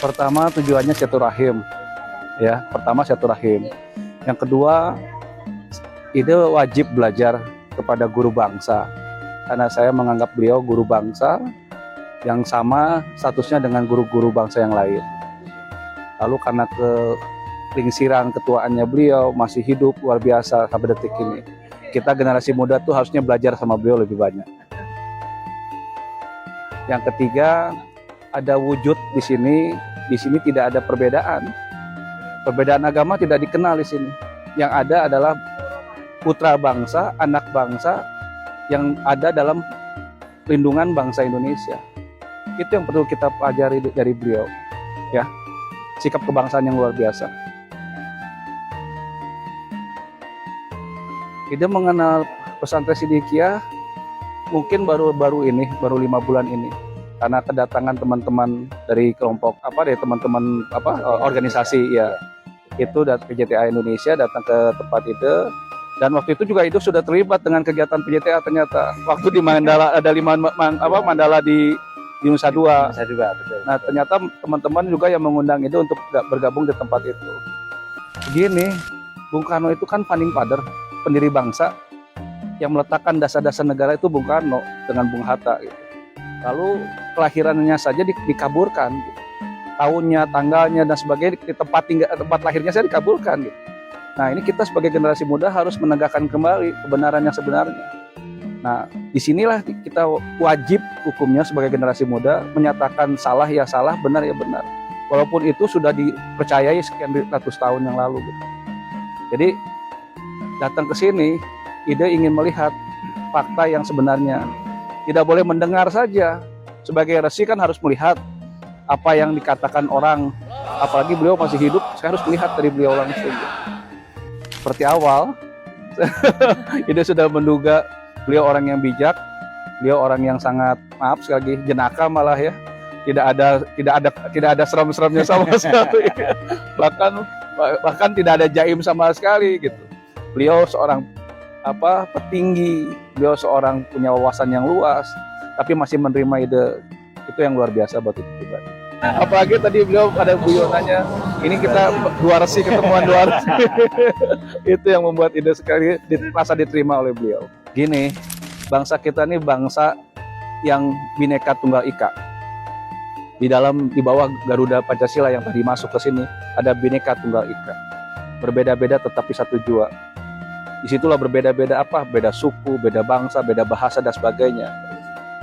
Pertama tujuannya silaturahim, ya. Pertama silaturahim. Yang kedua, ide wajib belajar kepada guru bangsa, karena saya menganggap beliau guru bangsa yang sama statusnya dengan guru-guru bangsa yang lain. Lalu karena kelingsiran ketuaannya beliau masih hidup luar biasa sampai detik ini, kita generasi muda tuh harusnya belajar sama beliau lebih banyak. Yang ketiga, ada wujud di sini. Di sini tidak ada perbedaan. Perbedaan agama tidak dikenal di sini. Yang ada adalah putra bangsa, anak bangsa yang ada dalam lindungan bangsa Indonesia. Itu yang perlu kita pelajari dari beliau, ya. Sikap kebangsaan yang luar biasa. Ide mengenal pesantren Sidikiyah mungkin baru 5 bulan ini, karena kedatangan teman-teman dari kelompok teman-teman organisasi, ya, itu dari PJTA Indonesia datang ke tempat Ide, dan waktu itu juga Ide sudah terlibat dengan kegiatan PJTA. Ternyata waktu di Mandala ada Mandala di Nusa Dua. Betul. Nah, ternyata teman-teman juga yang mengundang Ide untuk bergabung di tempat itu. Begini, Bung Karno itu kan founding father, pendiri bangsa. Yang meletakkan dasar-dasar negara itu Bung Karno dengan Bung Hatta, gitu. Lalu kelahirannya saja dikaburkan, gitu. Tahunnya, tanggalnya, dan sebagainya di tempat lahirnya saya dikabulkan, gitu. Nah, ini kita sebagai generasi muda harus menegakkan kembali kebenaran yang sebenarnya. Nah, disinilah kita wajib hukumnya sebagai generasi muda menyatakan salah ya salah, benar ya benar. Walaupun itu sudah dipercayai sekian ratus tahun yang lalu, gitu. Jadi datang ke sini, Ide ingin melihat fakta yang sebenarnya. Tidak boleh mendengar saja. Sebagai resi kan harus melihat apa yang dikatakan orang. Apalagi beliau masih hidup, saya harus melihat dari beliau langsung. Seperti awal, Ide sudah menduga beliau orang yang bijak, beliau orang yang sangat, maaf sekali lagi, jenaka malah, ya. Tidak ada serem-seremnya sama sekali. Bahkan tidak ada jaim sama sekali, gitu. Beliau seorang petinggi, beliau seorang punya wawasan yang luas, tapi masih menerima ide. Itu yang luar biasa buat itu pribadi. Apalagi tadi beliau ada guyonannya, ini kita dua resi ketemuan dua resi. Itu yang membuat ide sekali merasa diterima oleh beliau. Gini, bangsa kita ini bangsa yang Bhinneka Tunggal Ika. Di bawah Garuda Pancasila yang tadi masuk ke sini ada Bhinneka Tunggal Ika. Berbeda-beda tetapi satu jua. Disitulah berbeda-beda beda suku, beda bangsa, beda bahasa, dan sebagainya.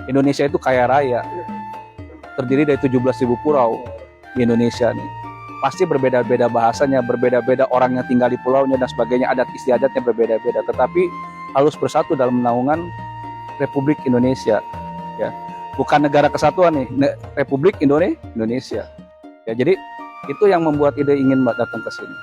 Indonesia itu kaya raya, terdiri dari 17.000 pulau di Indonesia nih. Pasti berbeda-beda bahasanya, berbeda-beda orang yang tinggal di pulaunya, dan sebagainya, adat istiadatnya berbeda-beda. Tetapi harus bersatu dalam naungan Republik Indonesia, ya. Bukan negara kesatuan nih, Republik Indonesia. Ya, jadi itu yang membuat Ide ingin datang ke sini.